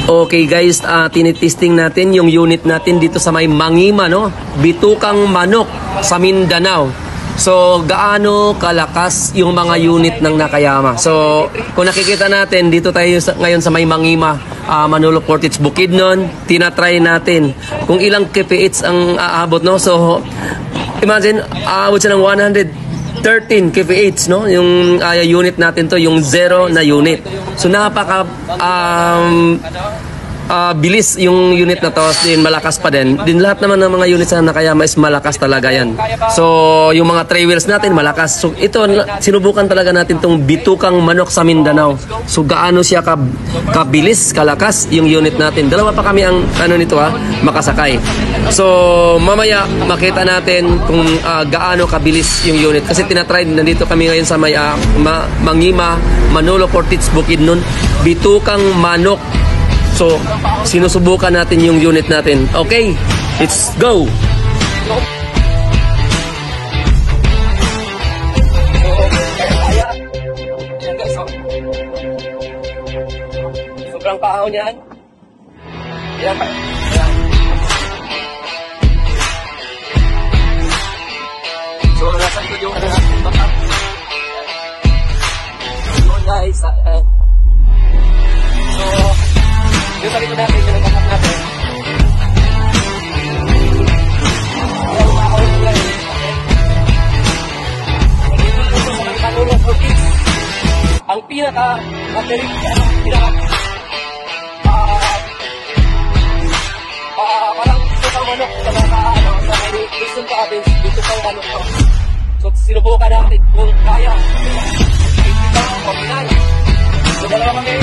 Okay guys, tinitesting natin yung unit natin dito sa may Mangima, no? Bitukang Manok sa Mindanao. So, gaano kalakas yung mga unit ng Nakayama. So, kung nakikita natin, dito tayo ngayon sa may Mangima, Manolo Portage Bukidnon, tinatry natin kung ilang kph ang aabot, no? So, imagine, aabot siya ng 113 kph, no? Yung unit natin to, yung zero na unit. So, napaka bilis yung unit na to, din malakas pa din. Din lahat naman ng mga units na Nakayama is malakas talaga yan. So, yung mga tray wheels natin malakas. So, ito, sinubukan talaga natin tong Bitukang Manok sa Mindanao. So, gaano siya kabilis, kalakas yung unit natin. Dalawa pa kami ang nito makasakay. So, mamaya makita natin kung gaano kabilis yung unit. Kasi tinatry, nandito kami ngayon sa may Mangima, Manolo Portage Bukidnon, Bitukang Manok. So, sinusubukan natin yung unit natin. Okay, let's go! Sobrang kahaw niyan. Ayan. So, nasa likod yung backup. So, guys, yung sa likod natin, yung backup natin. Ang pinaka-battery, parang dito kang manok sa may Luzon province, dito kang manok. So, sinubukan natin kung kaya. Dito kang pagkinan. So, dalawa kami.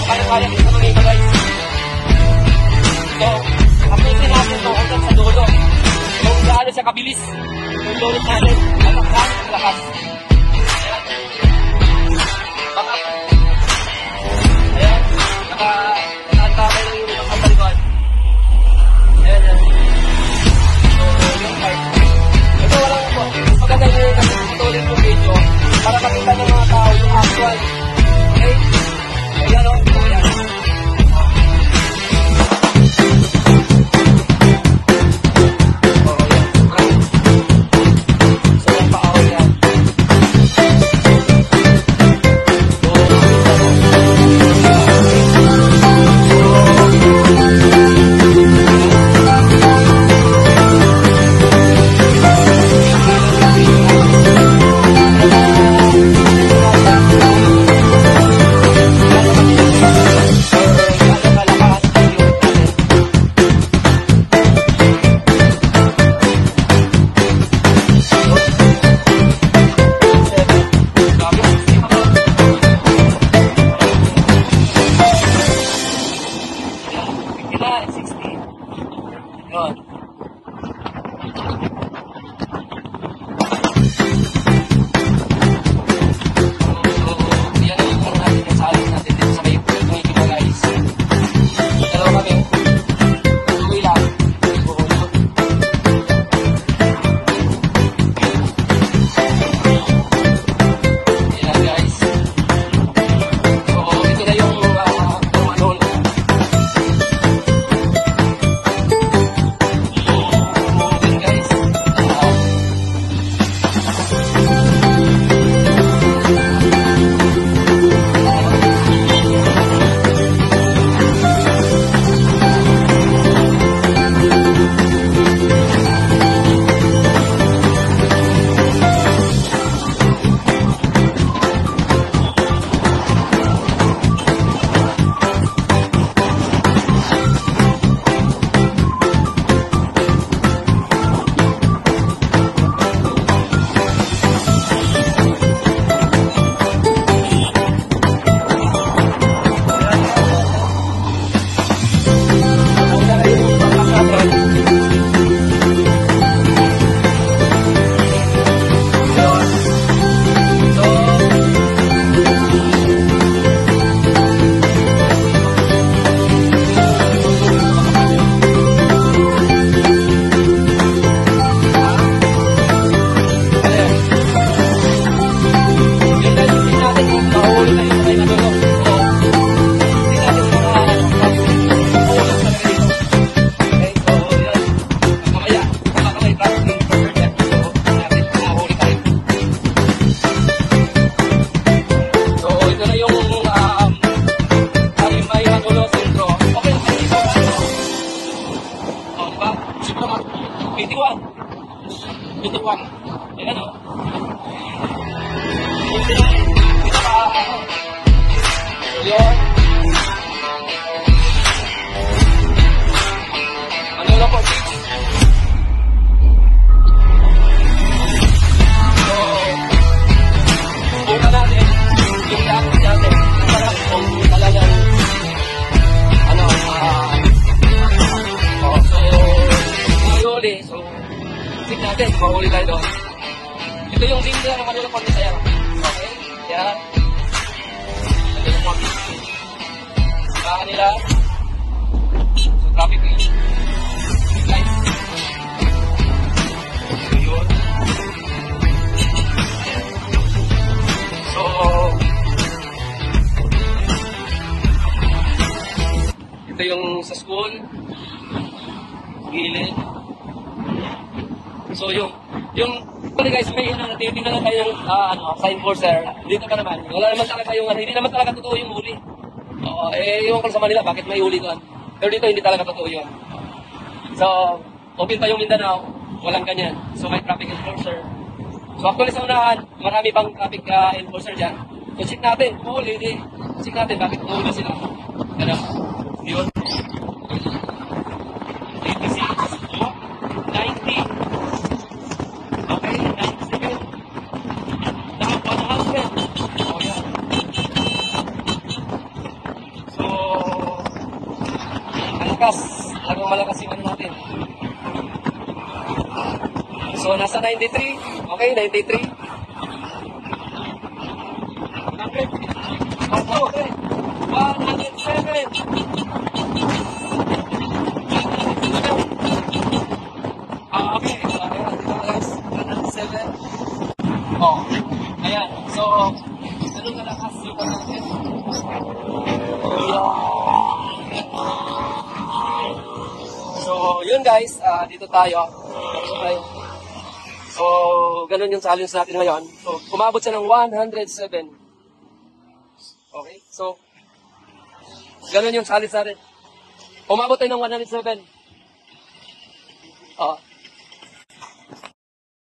Kaya-kaya kita mga iba guys. So, apitin natin ito hanggang sa dulo. Kung gaano siya kabilis. Yung unit natin, lakas. Lakas. Baka, ayan, nakaantapay ng unit ang kabaliguan. Ayan. So, yung part. Ito walang po. Maganda nyo yung patuloy yung video para makita ng mga tao yung actual. Okay? Ayan o. tutukan. Ayan o. Yun. Ano lang po? So, buka natin. Yung dapat natin. Para kung talagang ano, so, mahuli. So, isip natin, mahuli tayo doon. Ito yung link nila ng Manila Port Desire. Okay? Yan. Ito yung port. Sa kanila. So, traffic range. Guys. So, yun. So, ito yung sa school. Gilid. So, yung guys, may titingnan lang tayo ng sign enforcer. Dito pa naman. Wala naman talaga yung hindi naman talaga totoo yung huli. Oo, yung ko sa Manila, bakit may huli doon? Pero dito hindi talaga totoo yun. So, open pa yung Mindanao, walang ganyan. So, may traffic enforcer. So, actually sa unahan, marami pang traffic enforcer dyan. So, check natin, huli, di. Check natin, bakit huli sila. Ano? Yun. 86, 90. Okay, 97. Naka 100. Oh, yan. So, malakas. Talagang malakas yung ano natin. So, nasa 93. Okay, 93. 100. Okay. 107. Okay. Ayan, dito guys. 107. Oh, ayan. So, ganun kalakas yung natin. So, yun guys. Dito tayo. So, ganun yung challenge natin ngayon. So, umabot siya ng 107. Okay? So, ganun yung challenge natin. Umabot tayo ng 107.